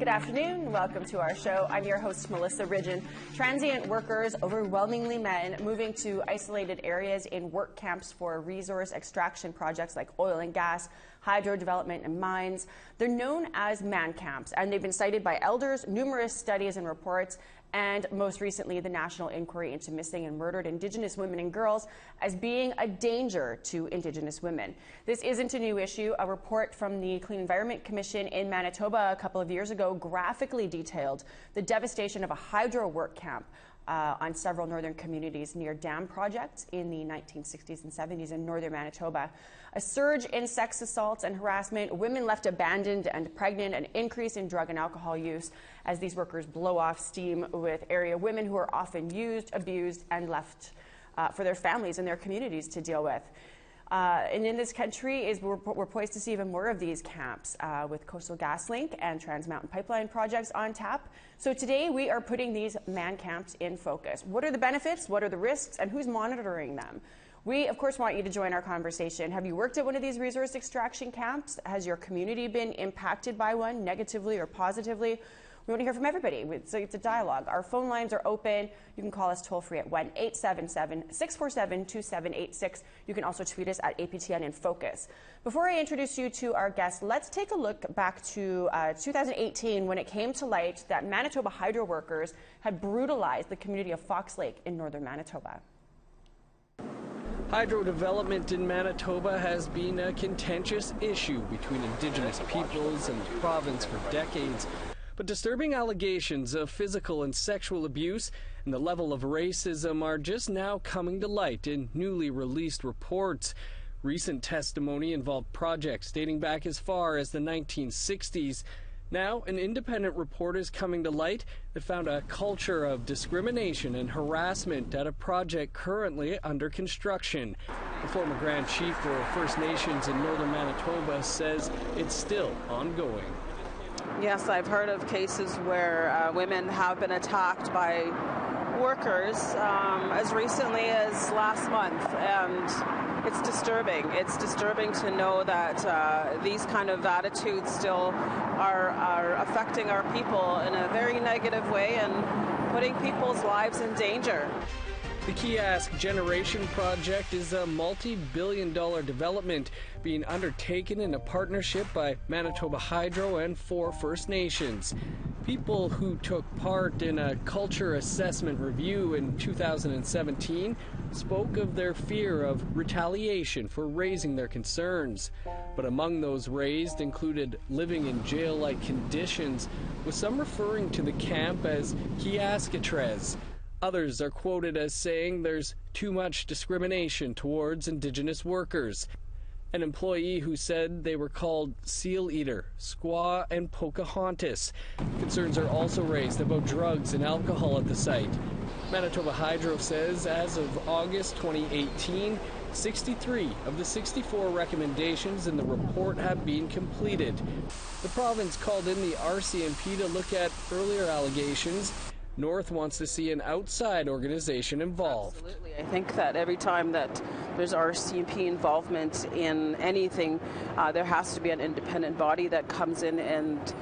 Good afternoon. Welcome to our show. I'm your host, Melissa Ridgen. Transient workers, overwhelmingly men, moving to isolated areas in work camps for resource extraction projects like oil and gas, hydro development, and mines. They're known as man camps, and they've been cited by elders, numerous studies and reports, and most recently the National Inquiry into Missing and Murdered Indigenous Women and Girls as being a danger to Indigenous women. This isn't a new issue. A report from the Clean Environment Commission in Manitoba a couple of years ago graphically detailed the devastation of a hydro work camp on several northern communities near dam projects in the 1960s and 70s in northern Manitoba. A surge in sex assaults and harassment, women left abandoned and pregnant, an increase in drug and alcohol use as these workers blow off steam with area women who are often used, abused, and left for their families and their communities to deal with. And in this country, we're poised to see even more of these camps with Coastal GasLink and Trans Mountain Pipeline projects on tap. So today we are putting these man camps in focus. What are the benefits? What are the risks? And who's monitoring them? We, of course, want you to join our conversation. Have you worked at one of these resource extraction camps? Has your community been impacted by one, negatively or positively? We want to hear from everybody. So it's a dialogue. Our phone lines are open. You can call us toll-free at 1-877-647-2786. You can also tweet us at APTN InFocus. Before I introduce you to our guests, let's take a look back to 2018 when it came to light that Manitoba Hydro workers had brutalized the community of Fox Lake in northern Manitoba. Hydro development in Manitoba has been a contentious issue between Indigenous peoples and the province for decades. But disturbing allegations of physical and sexual abuse and the level of racism are just now coming to light in newly released reports. Recent testimony involved projects dating back as far as the 1960s. Now, an independent report is coming to light that found a culture of discrimination and harassment at a project currently under construction. The former Grand Chief for First Nations in northern Manitoba says it's still ongoing. Yes, I've heard of cases where women have been attacked by workers as recently as last month, and it's disturbing. It's disturbing to know that these kind of attitudes still are affecting our people in a very negative way and putting people's lives in danger. The Kiosk Generation project is a multi-billion-dollar development being undertaken in a partnership by Manitoba Hydro and 4 First Nations. People who took part in a culture assessment review in 2017 spoke of their fear of retaliation for raising their concerns. But among those raised included living in jail-like conditions, with some referring to the camp as Kioskatres. Others are quoted as saying there's too much discrimination towards Indigenous workers. An employee who said they were called Seal Eater, Squaw, and Pocahontas. Concerns are also raised about drugs and alcohol at the site. Manitoba Hydro says as of August 2018, 63 of the 64 recommendations in the report have been completed. The province called in the RCMP to look at earlier allegations. North wants to see an outside organization involved. Absolutely. I think that every time that there's RCMP involvement in anything, there has to be an independent body that comes in and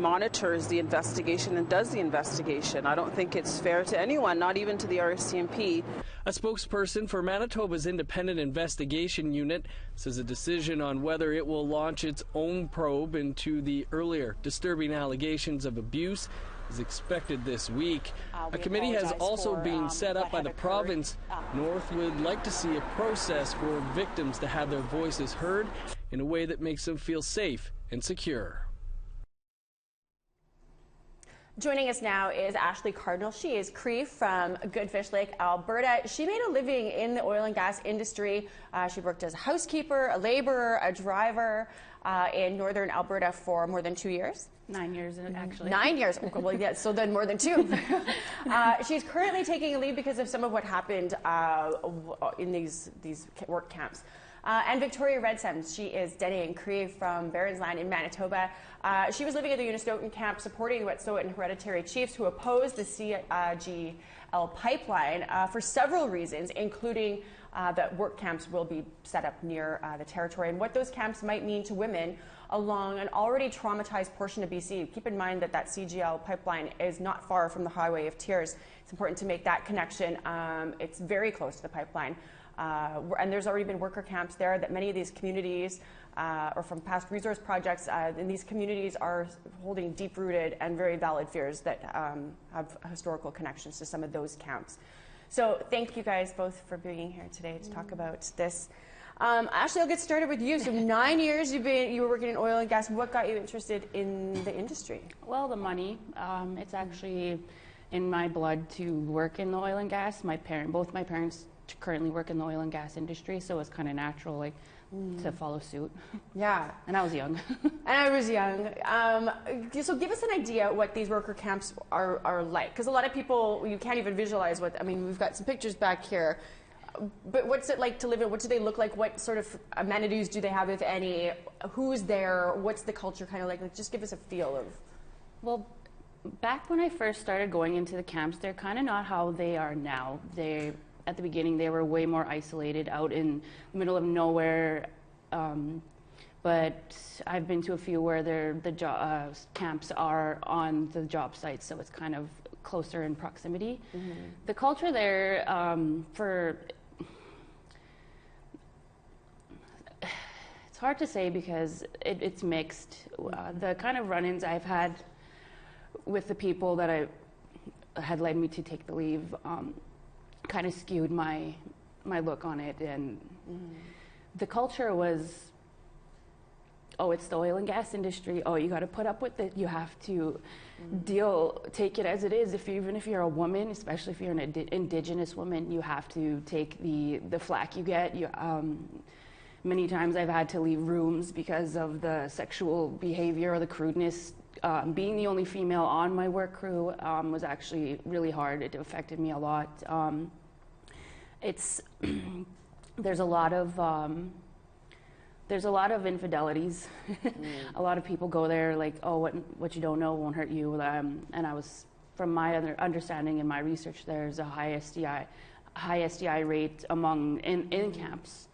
monitors the investigation and does the investigation. I don't think it's fair to anyone, not even to the RCMP. A spokesperson for Manitoba's Independent Investigation Unit says a decision on whether it will launch its own probe into the earlier disturbing allegations of abuse is expected this week. A committee has also been set up by the province. North would like to see a process for victims to have their voices heard in a way that makes them feel safe and secure. Joining us now is Ashleigh Cardinal. She is Cree from Goodfish Lake, Alberta. She made a living in the oil and gas industry. She worked as a housekeeper, a laborer, a driver in northern Alberta for more than 2 years. 9 years, actually. 9 years. Well, yeah, so then more than 2. She's currently taking a leave because of some of what happened in these work camps. And Victoria Redsun, she is Dene-Cree from Barren Lands in Manitoba. She was living at the Unistoten camp supporting Wet'suwet'en hereditary chiefs who opposed the CGL pipeline for several reasons, including that work camps will be set up near the territory and what those camps might mean to women along an already traumatized portion of BC. Keep in mind that that CGL pipeline is not far from the Highway of Tears. It's important to make that connection. It's very close to the pipeline. And there's already been worker camps there that many of these communities, or from past resource projects, in these communities are holding deep-rooted and very valid fears that have historical connections to some of those camps. So thank you guys both for being here today to talk about this. Ashleigh, I'll get started with you. So 9 years you were working in oil and gas. What got you interested in the industry? Well, the money. It's actually in my blood to work in the oil and gas. Both my parents currently work in the oil and gas industry, so it's kind of natural, like, to follow suit. Yeah. And I was young. So give us an idea what these worker camps are like, because a lot of people, you can't even visualize what, I mean, we've got some pictures back here, but what's it like to live in? What do they look like? What sort of amenities do they have, if any? Who's there? What's the culture kind of like? Like, just give us a feel of. Well, back when I first started going into the camps, they're kind of not how they are now. At the beginning, they were way more isolated, out in the middle of nowhere. But I've been to a few where the camps are on the job sites, so it's kind of closer in proximity. Mm-hmm. The culture there, it's hard to say because it's mixed. The kind of run-ins I've had with the people that had led me to take the leave kind of skewed my look on it, and the culture was, oh, it's the oil and gas industry, oh, you got to put up with it, you have to take it as it is. Even if you're a woman, especially if you're an Indigenous woman, you have to take the flack you get. Many times I've had to leave rooms because of the sexual behavior or the crudeness. Being the only female on my work crew was actually really hard. It affected me a lot. There's a lot of infidelities. A lot of people go there like, oh, what you don't know won't hurt you. And I was, from my understanding in my research, there's a high STI rate in camps.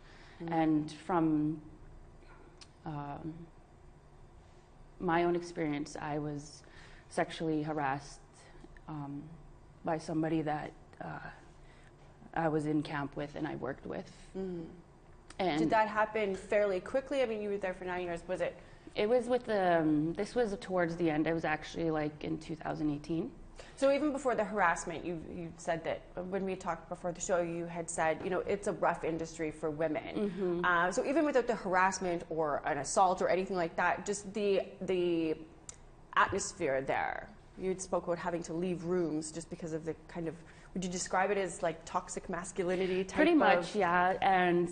And from my own experience, I was sexually harassed by somebody that I was in camp with and I worked with. And did that happen fairly quickly? I mean, you were there for 9 years. Was it? It was with this was towards the end. It was actually like in 2018. So even before the harassment, you said that when we talked before the show, you had said, it's a rough industry for women. So even without the harassment or an assault or anything like that, just the atmosphere there, you'd spoke about having to leave rooms just because of the kind of, would you describe it as like toxic masculinity type? Pretty much, yeah. And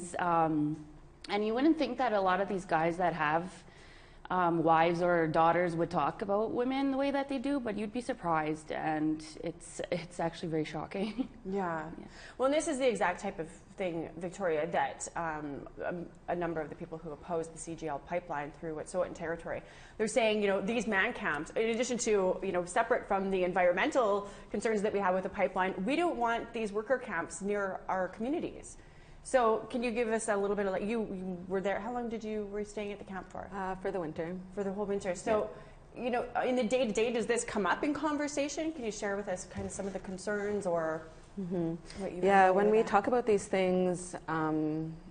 you wouldn't think that a lot of these guys that have wives or daughters would talk about women the way that they do, but you'd be surprised, and it's actually very shocking. Yeah. Well, and this is the exact type of thing, Victoria, that a number of the people who oppose the CGL pipeline through Wet'suwet'en territory, they're saying, these man camps, in addition to, separate from the environmental concerns that we have with the pipeline, we don't want these worker camps near our communities. So can you give us a little bit of, like, you were there, how long were you staying at the camp for? For the winter. For the whole winter. So, in the day-to-day, does this come up in conversation? Can you share with us kind of some of the concerns or what you when we talk about these things,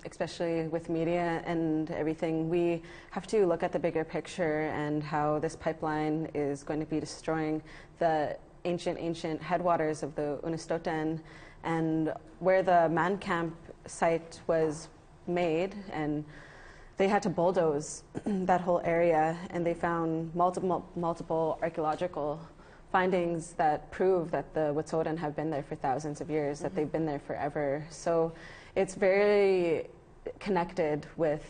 especially with media and everything, we have to look at the bigger picture and how this pipeline is going to be destroying the ancient headwaters of the Unistoten, and where the man camp site was made, and they had to bulldoze that whole area, and they found multiple archaeological findings that prove that the Wet'suwet'en have been there for thousands of years, that they've been there forever. So it's very connected with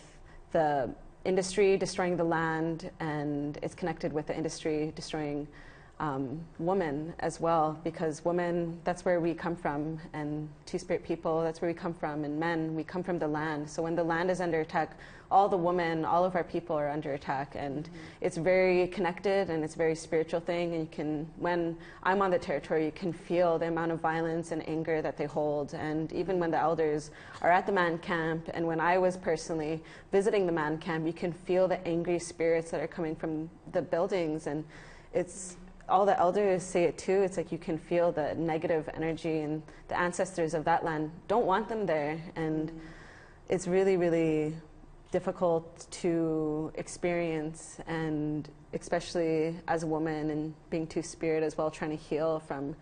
the industry destroying the land, and it's connected with the industry destroying woman as well, because women, that's where we come from, and Two-Spirit people, that's where we come from, and men, we come from the land. So when the land is under attack, all the women, all of our people are under attack, and it's very connected, and it's a very spiritual thing, and you can, when I'm on the territory, you can feel the amount of violence and anger that they hold, and even when the elders are at the man camp, and when I was personally visiting the man camp, you can feel the angry spirits that are coming from the buildings, and it's, all the elders say it too, it's like you can feel the negative energy, and the ancestors of that land don't want them there, and it's really, really difficult to experience, and especially as a woman and being Two-Spirit as well, trying to heal from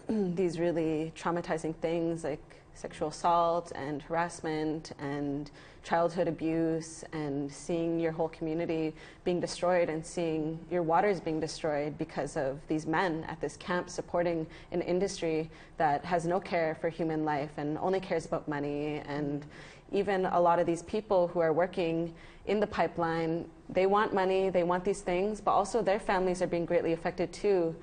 these really traumatizing things like sexual assault and harassment and childhood abuse, and seeing your whole community being destroyed, and seeing your waters being destroyed because of these men at this camp supporting an industry that has no care for human life and only cares about money. And even a lot of these people who are working in the pipeline, they want money, they want these things, but also their families are being greatly affected too.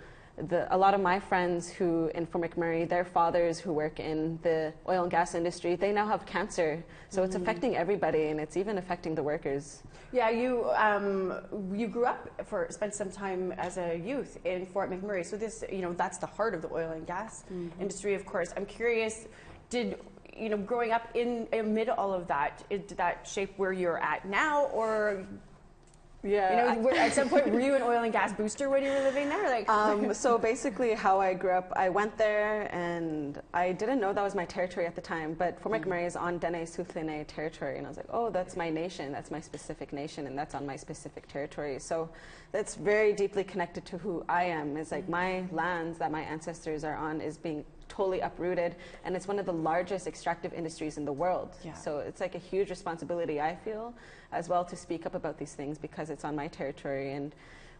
A lot of my friends who in Fort McMurray, their fathers who work in the oil and gas industry, they now have cancer. So it's affecting everybody, and it's even affecting the workers. Yeah, you grew up spent some time as a youth in Fort McMurray. So this, that's the heart of the oil and gas industry, of course. I'm curious, growing up amid all of that, did that shape where you're at now, or? Yeah. At some point, were you an oil and gas booster when you were living there? So basically how I grew up, I went there, and I didn't know that was my territory at the time, but Fort McMurray is on Dene-Cree territory, and I was like, oh, that's my nation, that's my specific nation, and that's on my specific territory. So that's very deeply connected to who I am. It's like my lands that my ancestors are on is being totally uprooted, and it's one of the largest extractive industries in the world. Yeah. So it's like a huge responsibility, I feel, as well, to speak up about these things because it's on my territory. And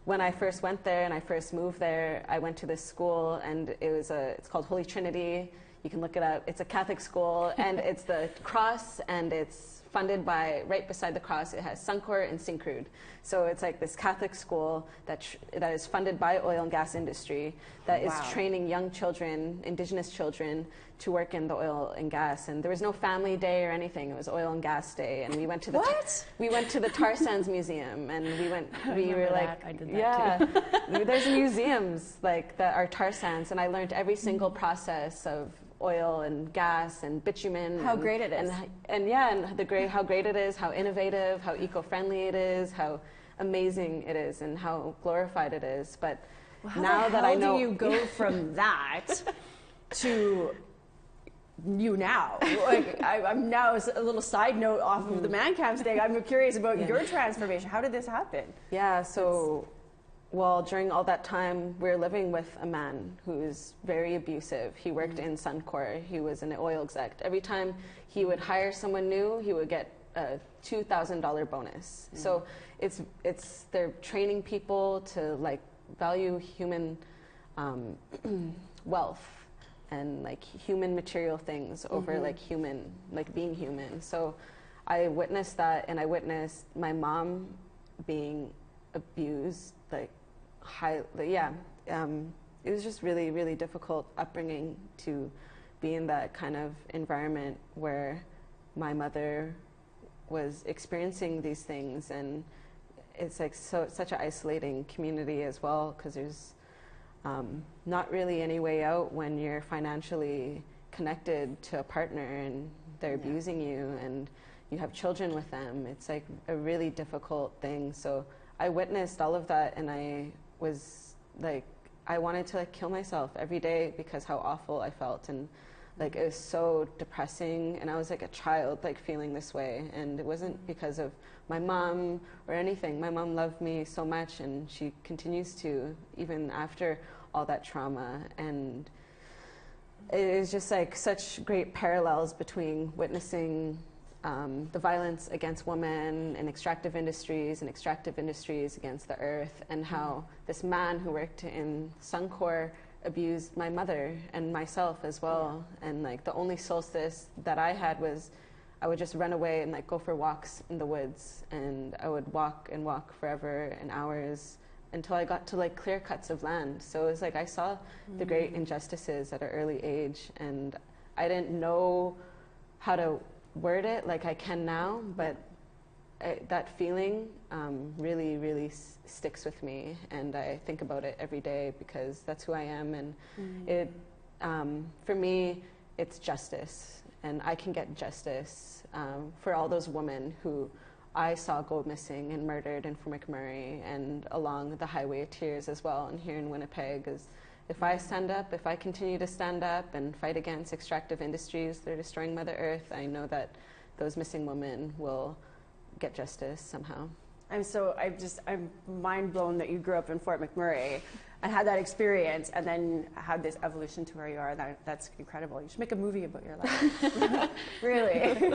when I first went there and I first moved there, I went to this school, and it's called Holy Trinity. You can look it up. It's a Catholic school, and it's the cross, and it's funded by, right beside the cross, it has Suncor and Syncrude. So it's like this Catholic school that is funded by oil and gas industry that is training young children, Indigenous children, to work in the oil and gas. And there was no family day or anything. It was oil and gas day. And we went to the we went to the tar sands museum, and we were like, I did that too. There's museums like that are tar sands, and I learned every single process of oil and gas and bitumen. How great it is. And how great it is, how innovative, how eco-friendly it is, how amazing it is, and how glorified it is. But now that I know, how do you go from that to you now? Like, I'm now a little side note off of the man camps thing. I'm curious about your transformation. How did this happen? Yeah, so well, during all that time, we were living with a man who's very abusive. He worked in Suncor. He was an oil exec. Every time he would hire someone new, he would get a $2,000 bonus. So they're training people to like value human wealth and like human material things over like being human. So I witnessed that, and I witnessed my mom being abused, like it was just really, really difficult upbringing to be in that kind of environment where my mother was experiencing these things. And it's like such an isolating community as well, because there's not really any way out when you're financially connected to a partner and they're abusing you and you have children with them. It's like a really difficult thing. So I witnessed all of that, and I was like, I wanted to like kill myself every day because how awful I felt, and like it was so depressing, and I was like a child like feeling this way, and it wasn't because of my mom or anything. My mom loved me so much, and she continues to even after all that trauma. And it is just like such great parallels between witnessing the violence against women in extractive industries and extractive industries against the earth, and how this man who worked in Suncor abused my mother and myself as well. And like the only solstice that I had was I would just run away and like go for walks in the woods, and I would walk and walk forever and hours until I got to like clear cuts of land. So it was like I saw the great injustices at an early age, and I didn't know how to word it like I can now, but that feeling really, really sticks with me, and I think about it every day because that's who I am, and it, for me, it's justice, and I can get justice for all those women who I saw go missing and murdered in Fort McMurray and along the Highway of Tears as well, and here in Winnipeg. Is if I stand up, if I continue to stand up and fight against extractive industries that are destroying Mother Earth, I know that those missing women will get justice somehow. I'm mind blown that you grew up in Fort McMurray and had that experience and then had this evolution to where you are. That's incredible. You should make a movie about your life. Really.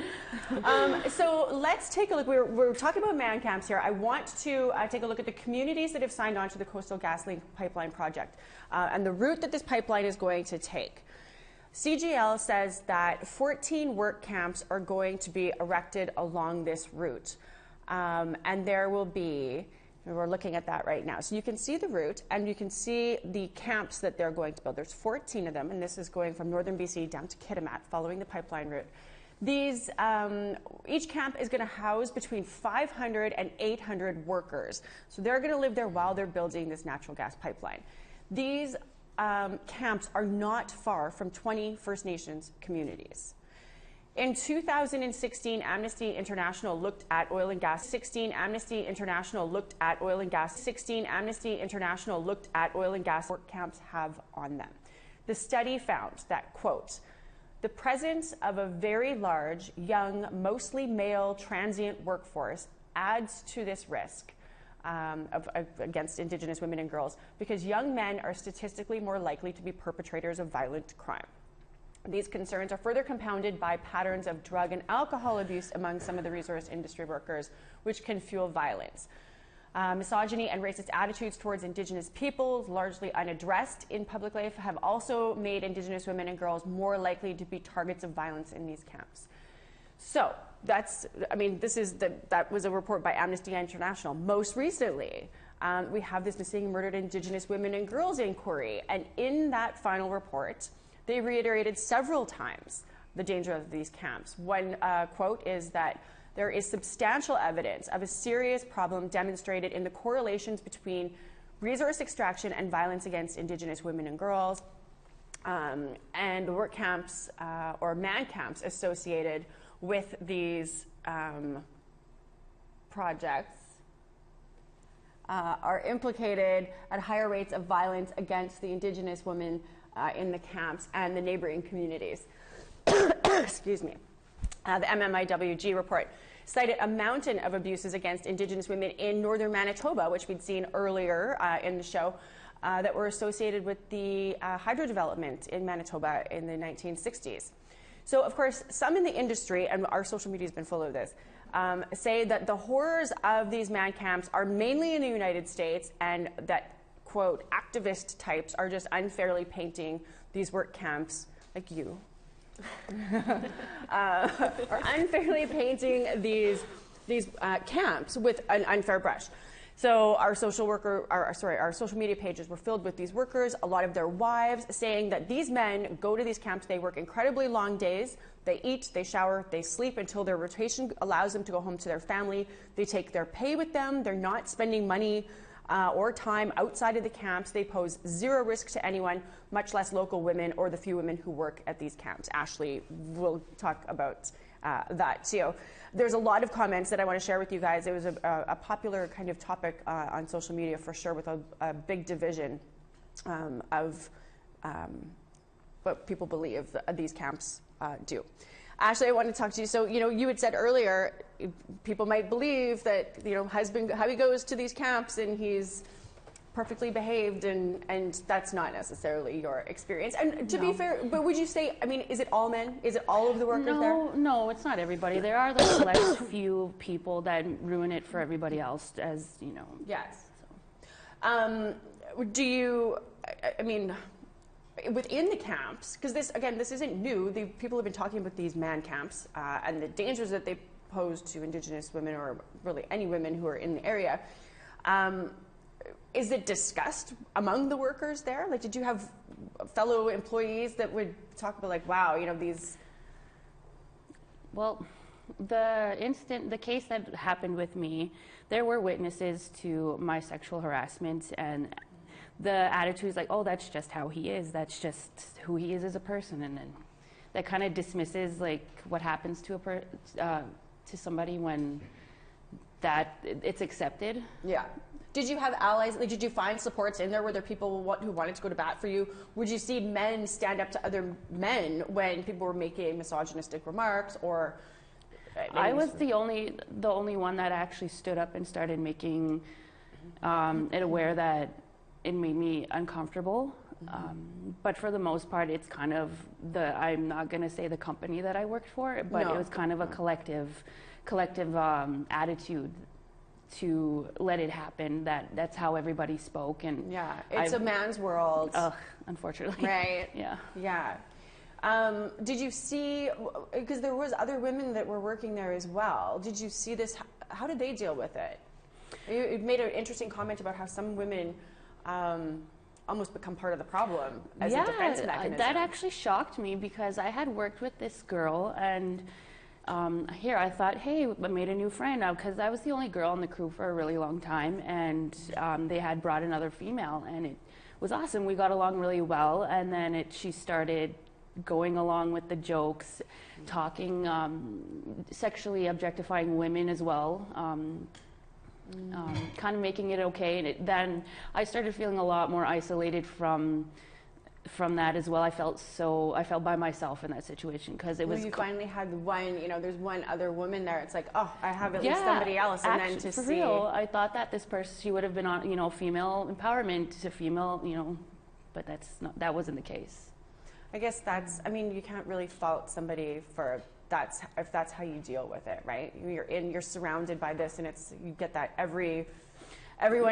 So let's take a look. We're talking about man camps here. I want to take a look at the communities that have signed on to the Coastal GasLink pipeline project and the route that this pipeline is going to take. CGL says that 14 work camps are going to be erected along this route. And there will be, we're looking at that right now. So you can see the route and you can see the camps that they're going to build. There's 14 of them, and this is going from northern BC down to Kitimat, following the pipeline route. These, each camp is going to house between 500 and 800 workers. So they're going to live there while they're building this natural gas pipeline. These camps are not far from 20 First Nations communities. In 2016, Amnesty International looked at oil and gas. Amnesty International looked at oil and gas. Amnesty International looked at oil and gas work camps have on them. The study found that, quote, the presence of a very large, young, mostly male transient workforce adds to this risk against Indigenous women and girls because young men are statistically more likely to be perpetrators of violent crime. These concerns are further compounded by patterns of drug and alcohol abuse among some of the resource industry workers, which can fuel violence. Misogyny and racist attitudes towards Indigenous peoples, largely unaddressed in public life, have also made Indigenous women and girls more likely to be targets of violence in these camps. So that was a report by Amnesty International. Most recently, we have this missing and murdered Indigenous women and girls inquiry, and in that final report, they reiterated several times the danger of these camps. One quote is that there is substantial evidence of a serious problem demonstrated in the correlations between resource extraction and violence against Indigenous women and girls, and the work camps or man camps associated with these projects are implicated at higher rates of violence against the Indigenous women in the camps and the neighboring communities. Excuse me. The MMIWG report cited a mountain of abuses against Indigenous women in northern Manitoba, which we'd seen earlier in the show, that were associated with the hydro development in Manitoba in the 1960s. So, of course, some in the industry, and our social media has been full of this, say that the horrors of these man camps are mainly in the United States and that, quote, activist types are just unfairly painting these work camps, like you, are unfairly painting these camps with an unfair brush. So our social media pages were filled with these workers, a lot of their wives, saying that these men go to these camps, they work incredibly long days, they eat, they shower, they sleep until their rotation allows them to go home to their family. They take their pay with them, they're not spending money or time outside of the camps. They pose zero risk to anyone, much less local women or the few women who work at these camps. Ashleigh will talk about that too. There's a lot of comments that I want to share with you guys. It was a popular kind of topic on social media for sure, with a big division of what people believe that these camps do. Ashleigh, I want to talk to you. So, you had said earlier, people might believe that, husband, how he goes to these camps and he's perfectly behaved, and that's not necessarily your experience. And to be fair, but would you say, is it all men? Is it all of the workers there? No, it's not everybody. There are the select few people that ruin it for everybody else, as you know. Yes. So. Do you, within the camps, because this isn't new, people have been talking about these man camps and the dangers that they pose to Indigenous women, or really any women who are in the area. is it discussed among the workers there? Like, did you have fellow employees that would talk about like, wow, you know, these? Well, the case that happened with me, there were witnesses to my sexual harassment, and the attitude is like, oh, that's just how he is. That's just who he is as a person, and then that kind of dismisses like what happens to to somebody when that it's accepted. Yeah. Did you have allies? Like, did you find supports in there? Were there people who wanted to go to bat for you? Would you see men stand up to other men when people were making misogynistic remarks? Or I was the only one that actually stood up and started making it aware that it made me uncomfortable. But for the most part, it's kind of I'm not going to say the company that I worked for, but it was kind of a collective attitude to let it happen. That's how everybody spoke. And yeah, it's a man's world. Unfortunately. Right. Yeah. Yeah. Did you see, because there was other women that were working there as well, did you see this? How did they deal with it? You made an interesting comment about how some women almost become part of the problem as a defense mechanism. That actually shocked me, because I had worked with this girl, and here I thought, hey, I made a new friend, because I was the only girl on the crew for a really long time, and they had brought another female, and it was awesome. We got along really well, and then she started going along with the jokes, talking, sexually objectifying women as well, kind of making it okay. And then I started feeling a lot more isolated from that as well. I felt by myself in that situation, because it was. Well, you finally had one. You know, there's one other woman there. It's like, oh, I have at least somebody else, and actually, then to for see. real, I thought that this person, she would have been on, female empowerment to female, but that wasn't the case. I guess you can't really fault somebody for if that's how you deal with it, right? You're surrounded by this, and you get that everyone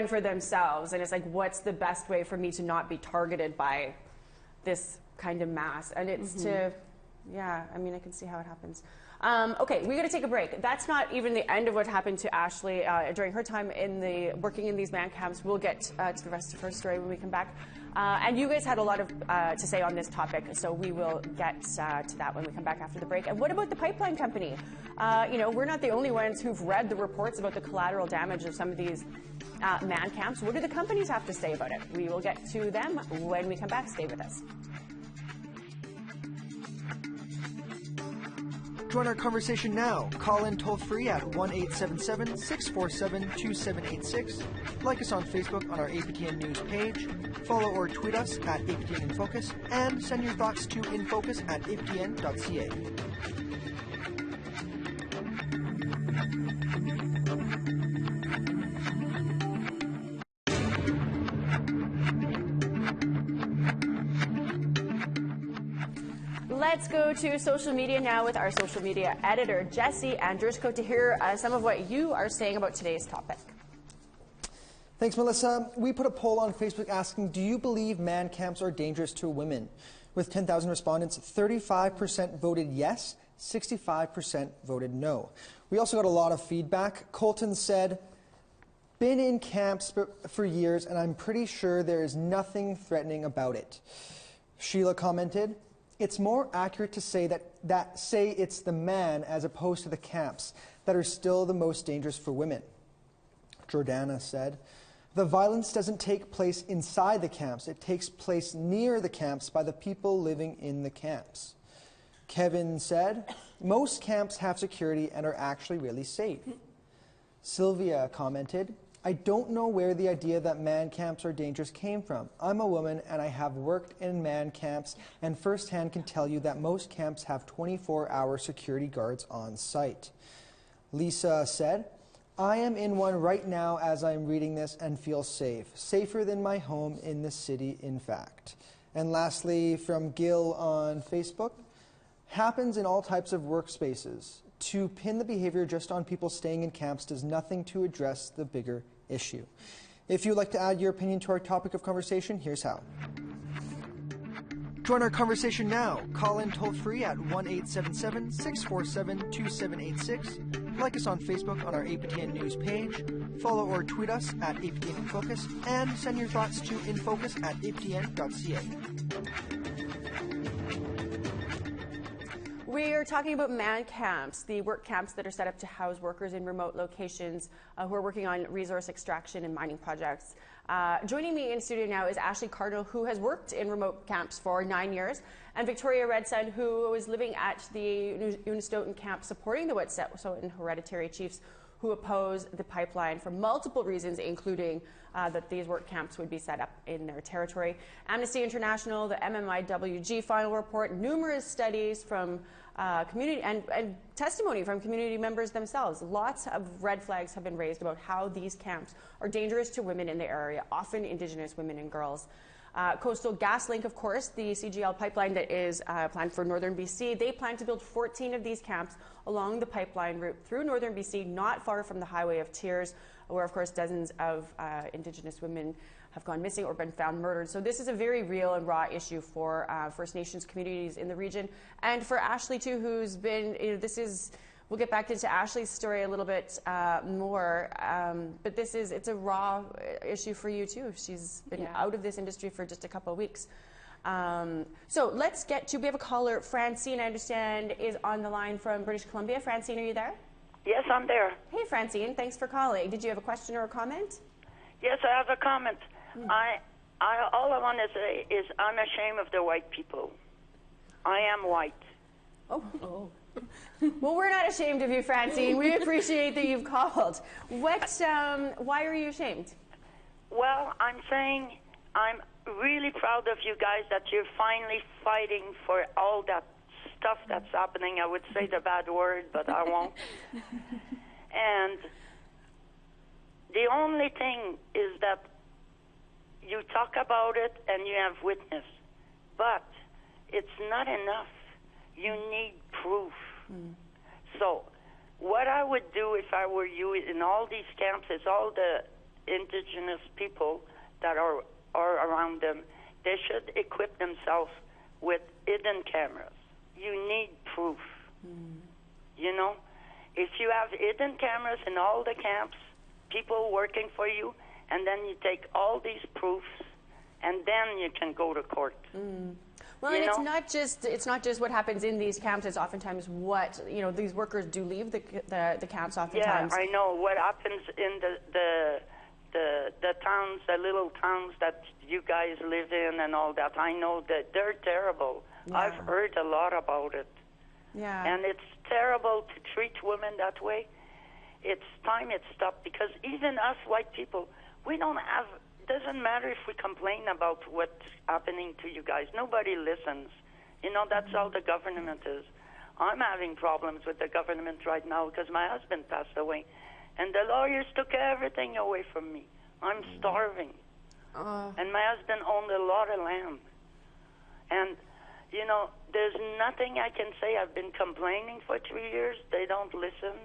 for themselves, and it's like, what's the best way for me to not be targeted by this kind of mass? And it's I can see how it happens. Okay, we got to take a break. That's not even the end of what happened to Ashleigh during her time working in these man camps. We'll get to the rest of her story when we come back. And you guys had a lot to say on this topic, so we will get to that when we come back after the break. And what about the pipeline company? We're not the only ones who've read the reports about the collateral damage of some of these man camps. What do the companies have to say about it? We will get to them when we come back. Stay with us. Join our conversation now. Call in toll-free at 1-877-647-2786. Like us on Facebook on our APTN News page. Follow or tweet us at APTN InFocus. And send your thoughts to infocus@aptn.ca. Let's go to social media now with our social media editor, Jesse Andrushko, to hear some of what you are saying about today's topic. Thanks, Melissa. We put a poll on Facebook asking, do you believe man camps are dangerous to women? With 10,000 respondents, 35% voted yes, 65% voted no. We also got a lot of feedback. Colton said, been in camps for years, and I'm pretty sure there is nothing threatening about it. Sheila commented, it's more accurate to say that say it's the man as opposed to the camps that are still the most dangerous for women. Jordana said, the violence doesn't take place inside the camps. It takes place near the camps by the people living in the camps. Kevin said, most camps have security and are actually really safe. Sylvia commented, I don't know where the idea that man camps are dangerous came from. I'm a woman and I have worked in man camps and firsthand can tell you that most camps have 24-hour security guards on site. Lisa said, I am in one right now as I'm reading this and feel safe. Safer than my home in the city, in fact. And lastly, from Gil on Facebook, happens in all types of workspaces. To pin the behavior just on people staying in camps does nothing to address the bigger issue. If you'd like to add your opinion to our topic of conversation, here's how. Join our conversation now. Call in toll-free at 1-877-647-2786. Like us on Facebook on our APTN News page. Follow or tweet us at APTN InFocus. And send your thoughts to infocus@aptn.ca. We are talking about man camps, the work camps that are set up to house workers in remote locations who are working on resource extraction and mining projects. Joining me in studio now is Ashleigh Cardinal, who has worked in remote camps for 9 years, and Victoria Redsun, who was living at the Unistoten camp supporting the Wet'suwet'en hereditary chiefs who oppose the pipeline for multiple reasons, including that these work camps would be set up in their territory. Amnesty International, the MMIWG final report, numerous studies from community and testimony from community members themselves. Lots of red flags have been raised about how these camps are dangerous to women in the area, often Indigenous women and girls. Coastal GasLink, of course, the CGL pipeline that is planned for northern BC, they plan to build 14 of these camps along the pipeline route through northern BC, not far from the Highway of Tears, where, of course, dozens of Indigenous women have gone missing or been found murdered. So this is a very real and raw issue for First Nations communities in the region. And for Ashleigh, too, who's been, we'll get back into Ashleigh's story a little bit more, but it's a raw issue for you, too. She's been out of this industry for just a couple of weeks. So let's get to, we have a caller, Francine, I understand, is on the line from British Columbia. Francine, are you there? Yes, I'm there. Hey, Francine, thanks for calling. Did you have a question or a comment? Yes, I have a comment. All I want to say is I'm ashamed of the white people. I am white. Oh. Well, we're not ashamed of you, Francine. We appreciate that you've called. Why are you ashamed? Well, I'm saying I'm really proud of you guys that you're finally fighting for all that stuff that's happening. I would say the bad word, but I won't. And the only thing is that you talk about it and you have witness, but it's not enough. You need proof. So what I would do if I were you in all these camps is all the Indigenous people that are around them, they should equip themselves with hidden cameras. You need proof. You know, if you have hidden cameras in all the camps, people working for you, and then you take all these proofs, and then you can go to court. Well, and it's not just what happens in these camps. It's oftentimes what these workers do leave the camps. Oftentimes, yeah, I know what happens in the towns, the little towns that you guys live in, and all that. I know that they're terrible. Yeah. I've heard a lot about it. Yeah, and it's terrible to treat women that way. It's time it stopped, because even us white people, we don't have. Doesn't matter if we complain about what's happening to you guys. Nobody listens. That's all the government is. I'm having problems with the government right now because my husband passed away, and the lawyers took everything away from me. I'm starving, and my husband owned a lot of land. And there's nothing I can say. I've been complaining for 3 years. They don't listen.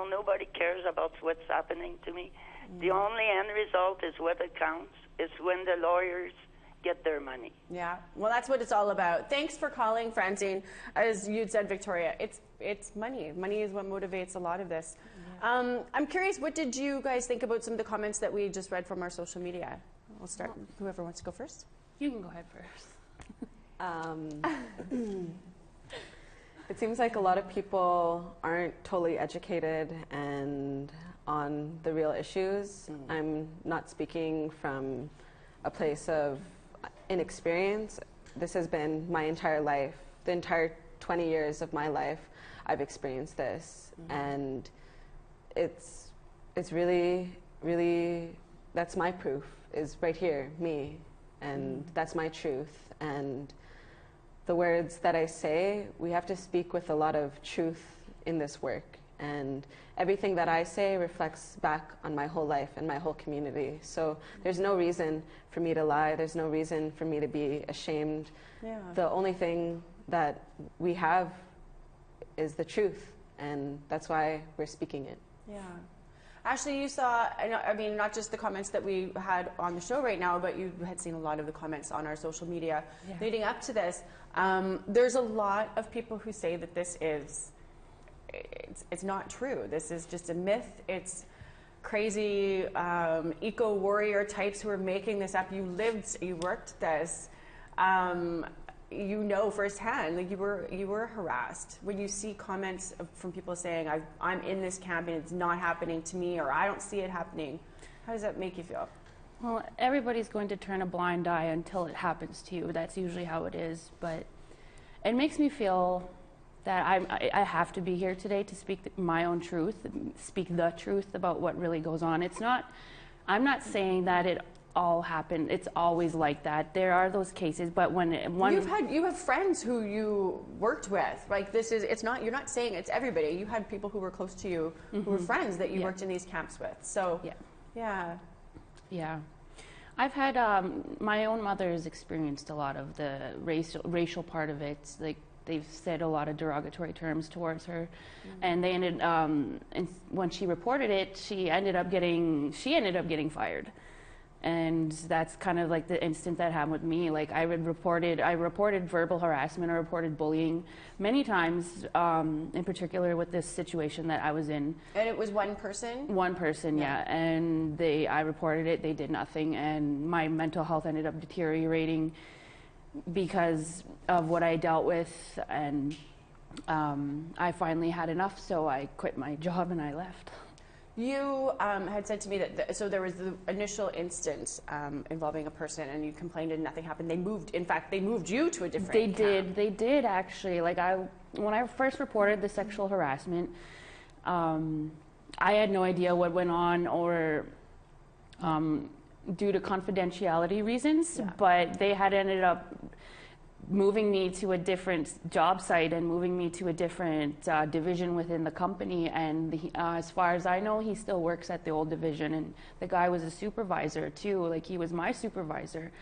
Nobody cares about what's happening to me. The only end result is what it counts, is when the lawyers get their money. Yeah, well, that's what it's all about. Thanks for calling, Francine. As you'd said, Victoria, it's money. Money is what motivates a lot of this. Yeah. I'm curious, what did you guys think about some of the comments that we just read from our social media? We'll start. Whoever wants to go first. You can go ahead first. It seems like a lot of people aren't totally educated and on the real issues. I'm not speaking from a place of inexperience. This has been my entire life. The entire 20 years of my life, I've experienced this. And it's really, really, that's my proof, is right here, me. And that's my truth. And the words that I say, we have to speak with a lot of truth in this work. And everything that I say reflects back on my whole life and my whole community. So there's no reason for me to lie. There's no reason for me to be ashamed. Yeah. The only thing that we have is the truth, and that's why we're speaking it. Yeah. Ashleigh, you saw, I mean, not just the comments that we had on the show right now, but you had seen a lot of the comments on our social media leading up to this. There's a lot of people who say that this is, it's not true. This is just a myth. It's crazy eco-warrior types who are making this up. You lived, you worked this. You know firsthand, like you were harassed. When you see comments from people saying, I'm in this camp and it's not happening to me, or I don't see it happening, how does that make you feel? Well, everybody's going to turn a blind eye until it happens to you. That's usually how it is. But it makes me feel that I have to be here today to speak my own truth, speak the truth about what really goes on. I'm not saying that it all happened. It's always like that. There are those cases, but when you have friends who you worked with. Like it's not. You're not saying it's everybody. You had people who were close to you, who were friends that you worked in these camps with. So yeah. I've had my own mother has experienced a lot of the racial part of it. Like they've said a lot of derogatory terms towards her, and they ended. And when she reported it, she ended up getting fired. And that's kind of like the instance that happened with me. Like I reported verbal harassment or reported bullying many times, in particular with this situation that I was in. And it was one person? One person, yeah. And I reported it, they did nothing, and my mental health ended up deteriorating because of what I dealt with, and I finally had enough, so I quit my job and I left. You had said to me that so there was the initial instance involving a person, and you complained and nothing happened. They moved you to a different camp. They did actually. Like when I first reported the sexual harassment, I had no idea what went on, or due to confidentiality reasons. But they had ended up moving me to a different job site and moving me to a different division within the company. And as far as I know, he still works at the old division. And the guy was a supervisor too. Like he was my supervisor.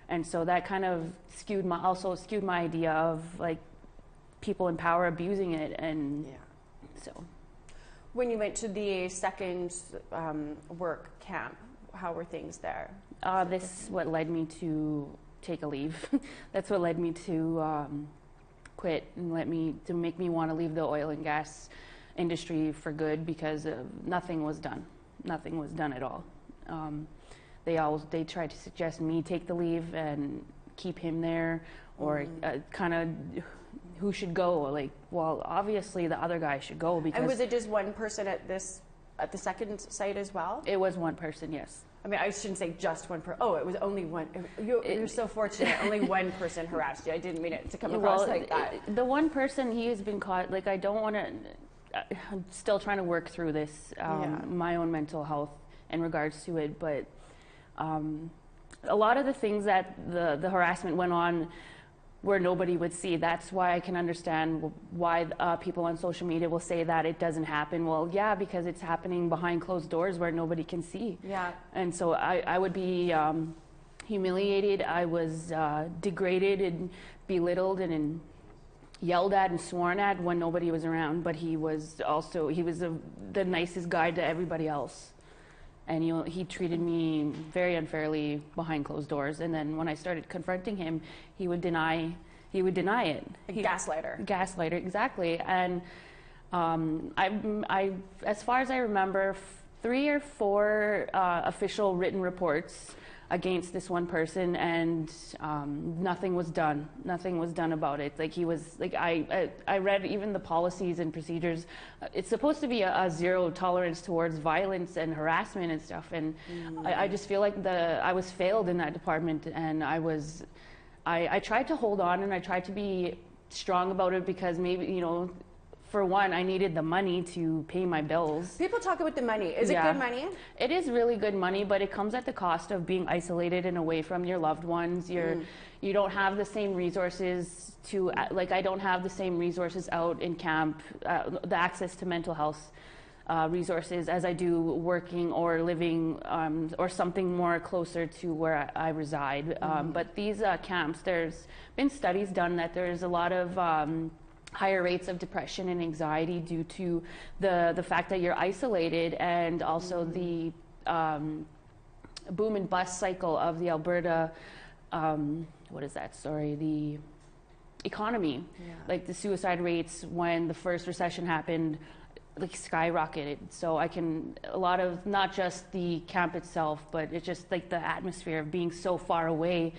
And so that kind of skewed my idea of like people in power abusing it. And so. When you went to the second work camp, how were things there? This is what led me to take a leave. That's what led me to quit and make me want to leave the oil and gas industry for good, because nothing was done. Nothing was done at all. They tried to suggest me take the leave and keep him there, or kind of who should go. Like, well, obviously the other guy should go because. And was it just one person at the second site as well? It was one person, yes. I mean, I shouldn't say just one person. Oh, it was only one. You're so fortunate. Only one person harassed you. I didn't mean it to come across like that. The one person, he has been caught. Like, I don't want to. I'm still trying to work through this, my own mental health in regards to it. But a lot of the things that the harassment went on where nobody would see. That's why I can understand why people on social media will say that it doesn't happen. Well, yeah, because it's happening behind closed doors where nobody can see. Yeah. And so I would be humiliated. I was degraded and belittled and yelled at and sworn at when nobody was around. But he was the nicest guy to everybody else. And he treated me very unfairly behind closed doors. And then when I started confronting him, he would deny it. Gaslighter, exactly. And I, as far as I remember, 3 or 4 official written reports against this one person, and nothing was done. Nothing was done about it. Like, he was like, I read even the policies and procedures. It's supposed to be a zero tolerance towards violence and harassment and stuff. And I just feel like I was failed in that department. And I tried to hold on, and I tried to be strong about it, because maybe, for one, I needed the money to pay my bills. People talk about the money. Is it good money? It is really good money, but it comes at the cost of being isolated and away from your loved ones. You don't have the same resources I don't have the same resources out in camp, the access to mental health resources as I do working or living or something more closer to where I reside. But these camps, there's been studies done that there's a lot of higher rates of depression and anxiety due to the fact that you're isolated, and also the boom and bust cycle of the Alberta, the economy. Yeah. Like the suicide rates when the first recession happened, like skyrocketed. So a lot of, not just the camp itself, but it's just like the atmosphere of being so far away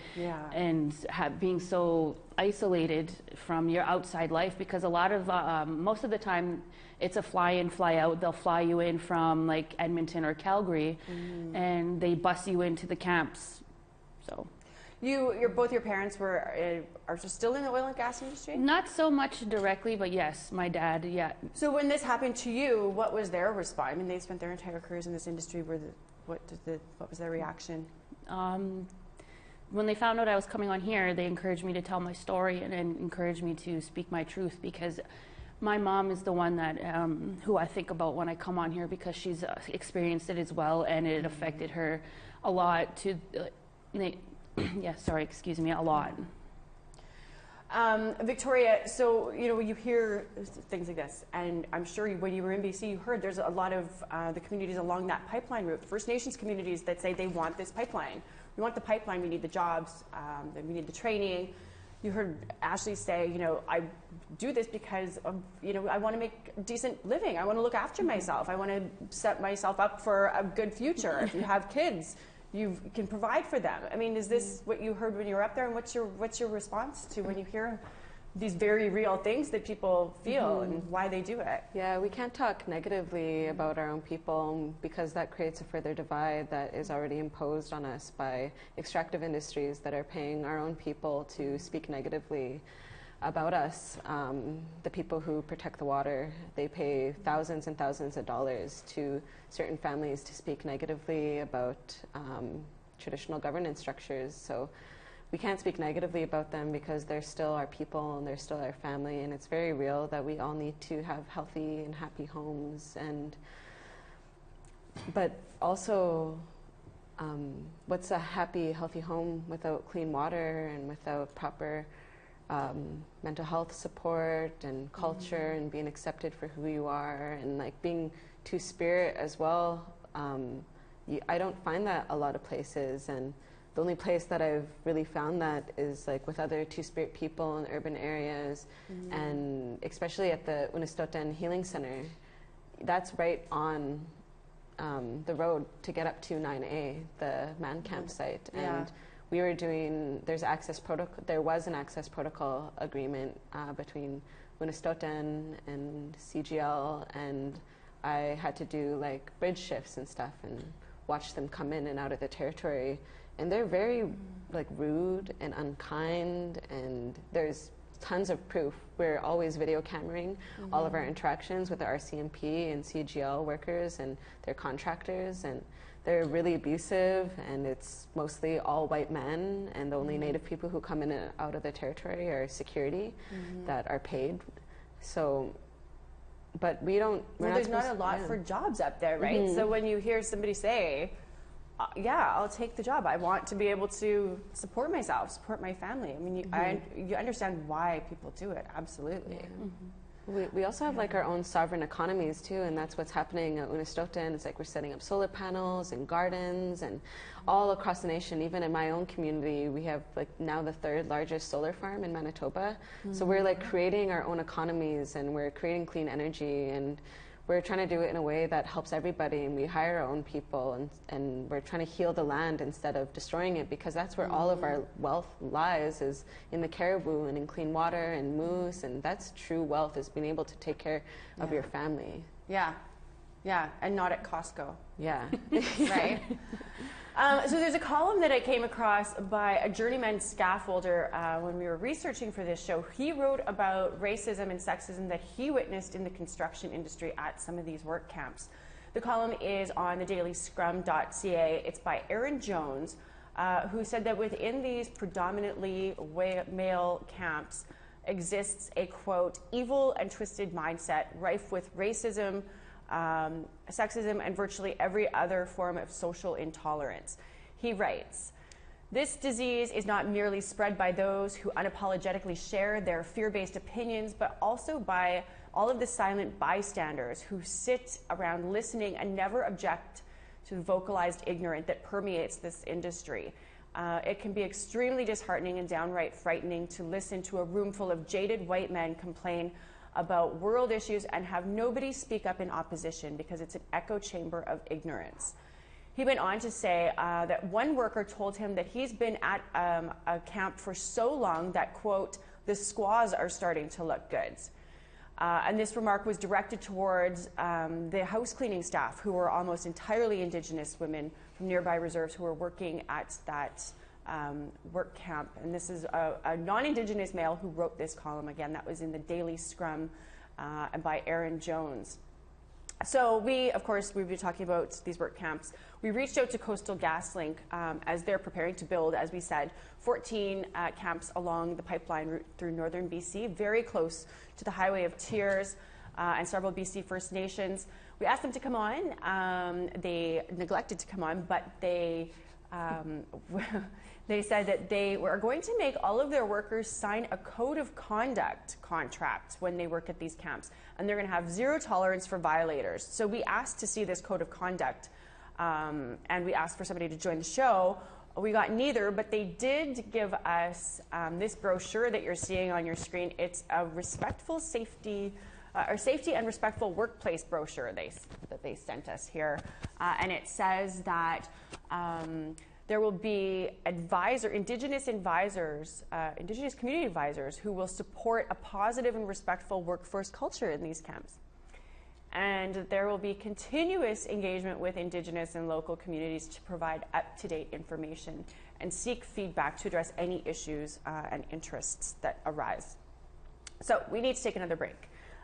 and being so isolated from your outside life, because a lot of, most of the time it's a fly in, fly out. They'll fly you in from like Edmonton or Calgary and they bus you into the camps. So. Both your parents are still in the oil and gas industry? Not so much directly, but yes, my dad, yeah. So when this happened to you, what was their response? I mean, they spent their entire careers in this industry. What was their reaction? When they found out I was coming on here, they encouraged me to tell my story and encouraged me to speak my truth, because my mom is the one that who I think about when I come on here, because she's experienced it as well, and it affected her a lot. A lot. Victoria, so you hear things like this, and I'm sure when you were in BC, you heard there's a lot of the communities along that pipeline route, First Nations communities, that say they want this pipeline. We want the pipeline. We need the jobs. We need the training. You heard Ashleigh say, I do this because I want to make a decent living. I want to look after myself. I want to set myself up for a good future. If you have kids, you can provide for them. I mean, is this what you heard when you were up there, and what's your response to when you hear these very real things that people feel and why they do it? Yeah, we can't talk negatively about our own people, because that creates a further divide that is already imposed on us by extractive industries that are paying our own people to speak negatively about us. The people who protect the water, they pay thousands and thousands of dollars to certain families to speak negatively about traditional governance structures. So we can't speak negatively about them, because they're still our people and they're still our family, and it's very real that we all need to have healthy and happy homes. But also, what's a happy, healthy home without clean water and without proper mental health support and culture and being accepted for who you are, and like being two-spirit as well? I don't find that a lot of places, and the only place that I've really found that is like with other two-spirit people in urban areas, and especially at the Unistoten Healing Center. That's right on the road to get up to 9A, the man camp site. And we were doing, there was an access protocol agreement between Unistoten and CGL, and I had to do like bridge shifts and stuff and watch them come in and out of the territory. And they're very like rude and unkind, and there's tons of proof. We're always video cameraing all of our interactions with the RCMP and CGL workers and their contractors, and they're really abusive, and it's mostly all white men, and the only Native people who come in and out of the territory are security that are paid. So, but there's not a lot for jobs up there, right? So when you hear somebody say, I'll take the job. I want to be able to support myself, support my family. I mean, you understand why people do it, absolutely. Yeah. We also have like our own sovereign economies too, and that's what's happening at Unistoten. It's like we're setting up solar panels and gardens and all across the nation. Even in my own community, we have like now the 3rd largest solar farm in Manitoba. So we're like creating our own economies, and we're creating clean energy, and we're trying to do it in a way that helps everybody, and we hire our own people, and we're trying to heal the land instead of destroying it, because that's where all of our wealth lies, is in the caribou and in clean water and moose, and that's true wealth, is being able to take care of your family. Yeah, and not at Costco. Yeah. Right? So there's a column that I came across by a journeyman scaffolder when we were researching for this show. He wrote about racism and sexism that he witnessed in the construction industry at some of these work camps. The column is on thedailyscrum.ca. It's by Aaron Jones, who said that within these predominantly male camps exists a, quote, evil and twisted mindset rife with racism, sexism, and virtually every other form of social intolerance. He writes, This disease is not merely spread by those who unapologetically share their fear-based opinions, but also by all of the silent bystanders who sit around listening and never object to the vocalized ignorance that permeates this industry. It can be extremely disheartening and downright frightening to listen to a room full of jaded white men complain about world issues and have nobody speak up in opposition because it's an echo chamber of ignorance. He went on to say that one worker told him that he's been at a camp for so long that, quote, the squaws are starting to look good. And this remark was directed towards the house cleaning staff, who were almost entirely Indigenous women from nearby reserves who were working at that work camp. And this is a non-Indigenous male who wrote this column. Again, that was in the Daily Scrum by Aaron Jones. So we've been talking about these work camps. We reached out to Coastal GasLink as they're preparing to build, as we said, 14 camps along the pipeline route through northern BC, very close to the Highway of Tears and several BC First Nations. We asked them to come on. They neglected to come on, but they said that they were going to make all of their workers sign a code of conduct contract when they work at these camps, and they're going to have zero tolerance for violators. So we asked to see this code of conduct, and we asked for somebody to join the show. We got neither, but they did give us this brochure that you're seeing on your screen. It's a respectful safety and respectful workplace brochure that they sent us here, and it says that there will be Indigenous community advisors who will support a positive and respectful workforce culture in these camps. And there will be continuous engagement with Indigenous and local communities to provide up-to-date information and seek feedback to address any issues and interests that arise. So we need to take another break.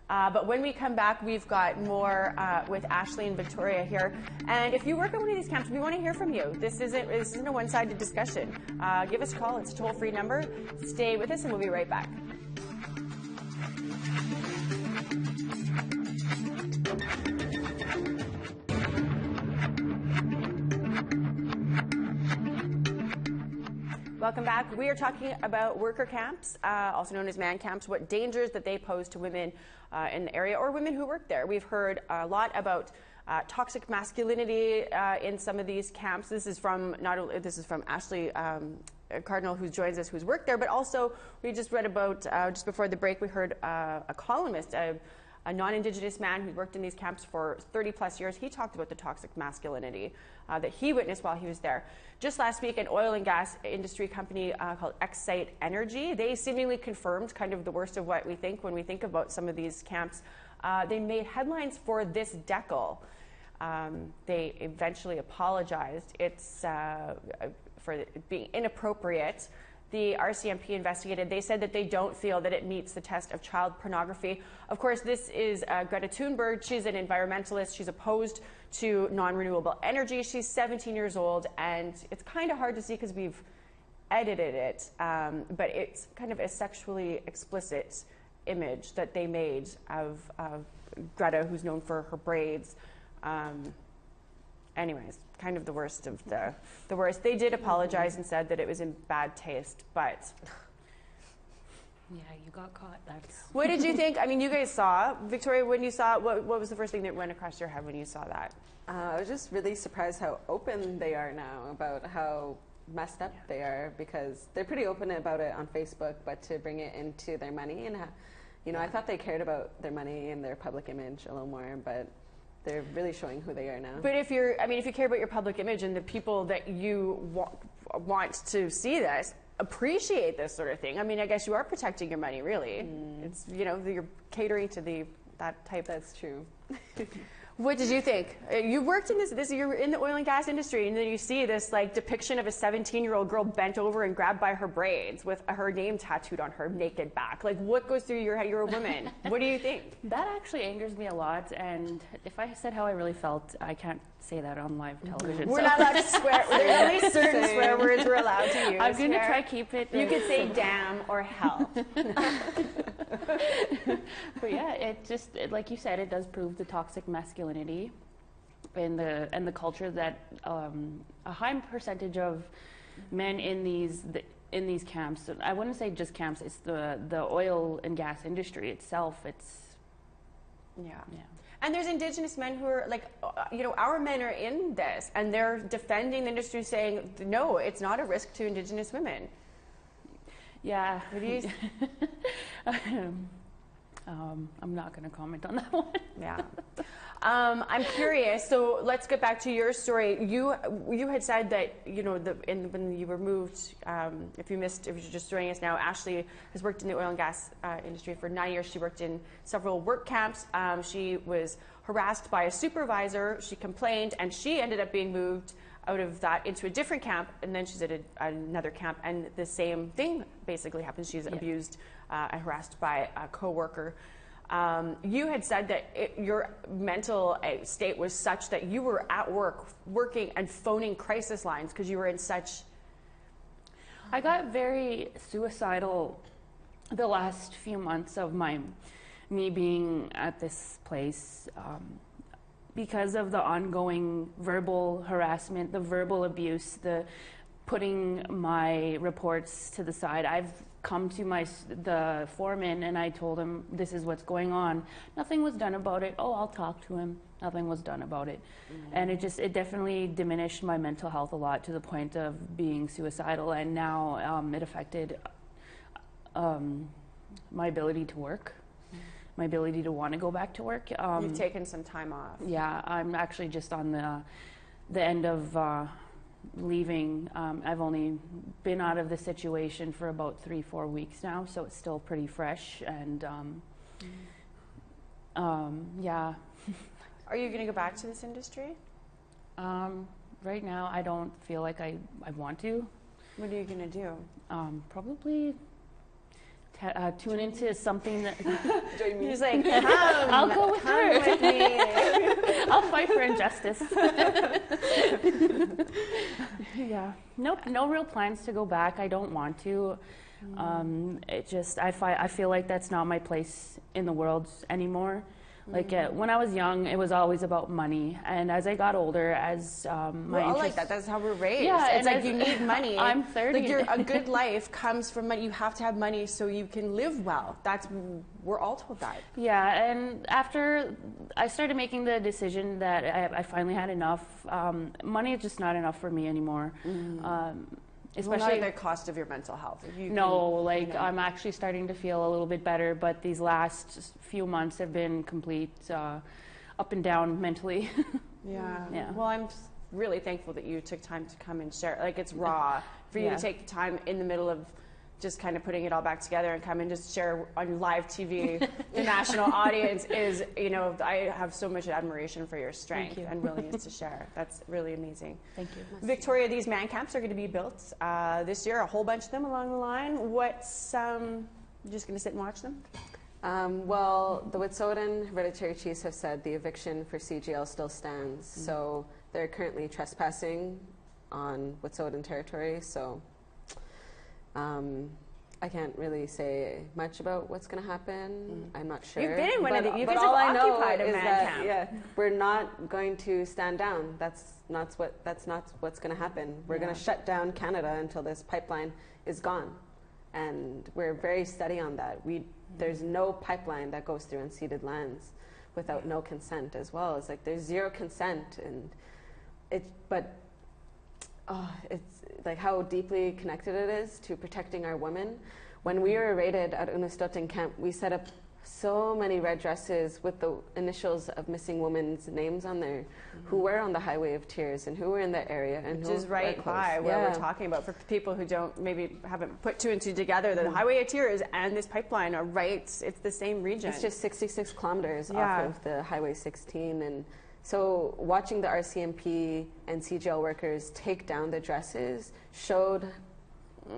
But when we come back, we've got more with Ashleigh and Victoria here. And if you work at one of these camps, we want to hear from you. This isn't a one-sided discussion. Give us a call. It's a toll-free number. Stay with us, and we'll be right back. Welcome back. We are talking about worker camps, also known as man camps, what dangers that they pose to women in the area or women who work there. We've heard a lot about toxic masculinity in some of these camps. This is from Ashleigh Cardinal, who joins us, who's worked there, but also we just read about, just before the break, we heard a columnist, a non-Indigenous man who worked in these camps for 30 plus years. He talked about the toxic masculinity that he witnessed while he was there. Just last week, an oil and gas industry company called Excite Energy, they seemingly confirmed kind of the worst of what we think when we think about some of these camps. They made headlines for this decal. They eventually apologized. It's for being inappropriate. The RCMP investigated. They said that they don't feel that it meets the test of child pornography. Of course, this is Greta Thunberg. She's an environmentalist. She's opposed to non-renewable energy. She's 17 years old, and it's kind of hard to see because we've edited it, but it's kind of a sexually explicit image that they made of Greta, who's known for her braids. Anyways, kind of the worst of the worst. They did apologize and said that it was in bad taste, but... Yeah, you got caught. What did you think? I mean, you guys saw, Victoria, when you saw it, what was the first thing that went across your head when you saw that? I was just really surprised how open they are now about how messed up they are, because they're pretty open about it on Facebook, but to bring it into their money and, I thought they cared about their money and their public image a little more, but they're really showing who they are now. But if you care about your public image and the people that you want to see this, appreciate this sort of thing. I mean, I guess you are protecting your money, really. It's, you're catering to that type. That's true. What did you think? You worked in this you're in the oil and gas industry, and then you see this depiction of a 17-year-old girl bent over and grabbed by her braids with her name tattooed on her naked back. What goes through your head? You're a woman. What do you think? That actually angers me a lot, and if I said how I really felt, I can't say that on live television. We're not allowed to swear. There's only certain swear words we're allowed to use. I'm going to try keep it. You could say damn or hell. But yeah, it like you said, it does prove the toxic masculinity and the culture that a high percentage of men in these camps. I wouldn't say just camps. It's the oil and gas industry itself. It's yeah. And there's Indigenous men who are like, our men are in this, and they're defending the industry, saying no, it's not a risk to Indigenous women. Yeah. I'm not going to comment on that one. Yeah. I'm curious. So let's get back to your story. You had said that when you were moved. If you're just joining us now, Ashleigh has worked in the oil and gas industry for 9 years. She worked in several work camps. She was harassed by a supervisor. She complained, and she ended up being moved out of that into a different camp, and then she's at another camp, and the same thing basically happens. She's abused and harassed by a coworker. You had said that your mental state was such that you were at work working and phoning crisis lines because you were in such... I got very suicidal the last few months of me being at this place. Because of the ongoing verbal harassment, the verbal abuse, the putting my reports to the side. I've come to the foreman and I told him this is what's going on. Nothing was done about it. Oh, I'll talk to him. Nothing was done about it. And it definitely diminished my mental health a lot to the point of being suicidal, and now it affected my ability to work. My ability to want to go back to work. You've taken some time off. Yeah, I'm actually just on the end of leaving. I've only been out of the situation for about 3-4 weeks now, so it's still pretty fresh. And yeah. Are you going to go back to this industry? Right now, I don't feel like I want to. What are you going to do? Probably tune into something that he's like, I'll go with her. With me. I'll fight for injustice. Yeah. Nope. No real plans to go back. I don't want to. I feel like that's not my place in the world anymore. Like when I was young, it was always about money, and as I got older, as my all like that. That's how we're raised. Yeah, it's like you need money. I'm 30. Like a good life comes from money. You have to have money so you can live well. We're all told that. Yeah, and after I started making the decision that I finally had enough, money is just not enough for me anymore. Especially not at the cost of your mental health. I'm actually starting to feel a little bit better, but these last few months have been complete up and down mentally. Yeah. Well, I'm really thankful that you took time to come and share. Like, it's raw for you to take the time in the middle of just kind of putting it all back together and come and just share on live TV. The national audience is, I have so much admiration for your strength and willingness to share. That's really amazing. Thank you. Victoria, these man camps are going to be built this year, a whole bunch of them along the line. You're just going to sit and watch them? Well, the Wet'suwet'en hereditary chiefs have said the eviction for CGL still stands. So they're currently trespassing on Wet'suwet'en territory. So I can't really say much about what's going to happen. I'm not sure. You've been in one of the. You guys all have I know occupied a is man that camp. we're not going to stand down. That's not what's going to happen. We're going to shut down Canada until this pipeline is gone, and we're very steady on that. There's no pipeline that goes through unceded lands without no consent as well. It's like there's zero consent, and it's like how deeply connected it is to protecting our women. When we were raided at Unistoten camp, we set up so many red dresses with the initials of missing women's names on there, who were on the Highway of Tears and who were in that area. And which is right by where we're talking about. For people who haven't put two and two together, the Highway of Tears and this pipeline are it's the same region. It's just 66 kilometers off of the Highway 16. And so watching the RCMP and CGL workers take down the dresses showed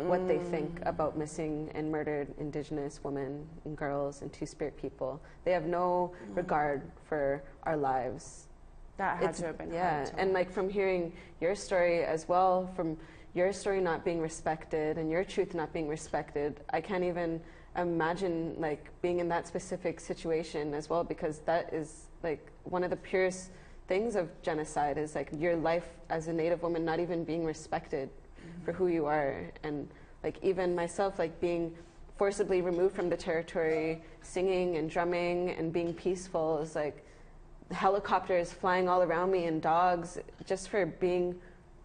what they think about missing and murdered Indigenous women and girls and Two-Spirit people. They have no regard for our lives. That had to have been hard to and like from hearing your story as well, from your story not being respected and your truth not being respected, I can't even imagine like being in that specific situation as well, because that is like one of the purest things of genocide is like your life as a Native woman not even being respected for who you are. And like even myself, like being forcibly removed from the territory, singing and drumming and being peaceful is like helicopters flying all around me and dogs just for being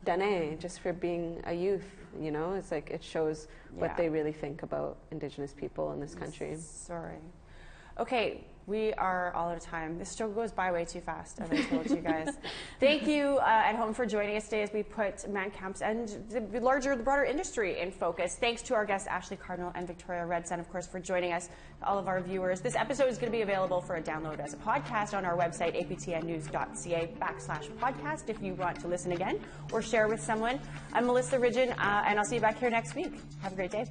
Dene, just for being a youth, you know? It's like it shows what they really think about Indigenous people in this country. Sorry. Okay, we are all out of time. This show goes by way too fast, as I told you guys. Thank you at home for joining us today as we put man camps and the broader industry in focus. Thanks to our guests, Ashleigh Cardinal and Victoria Redsun, of course, for joining us, to all of our viewers. This episode is going to be available for a download as a podcast on our website, aptnnews.ca/podcast, if you want to listen again or share with someone. I'm Melissa Ridgen, and I'll see you back here next week. Have a great day.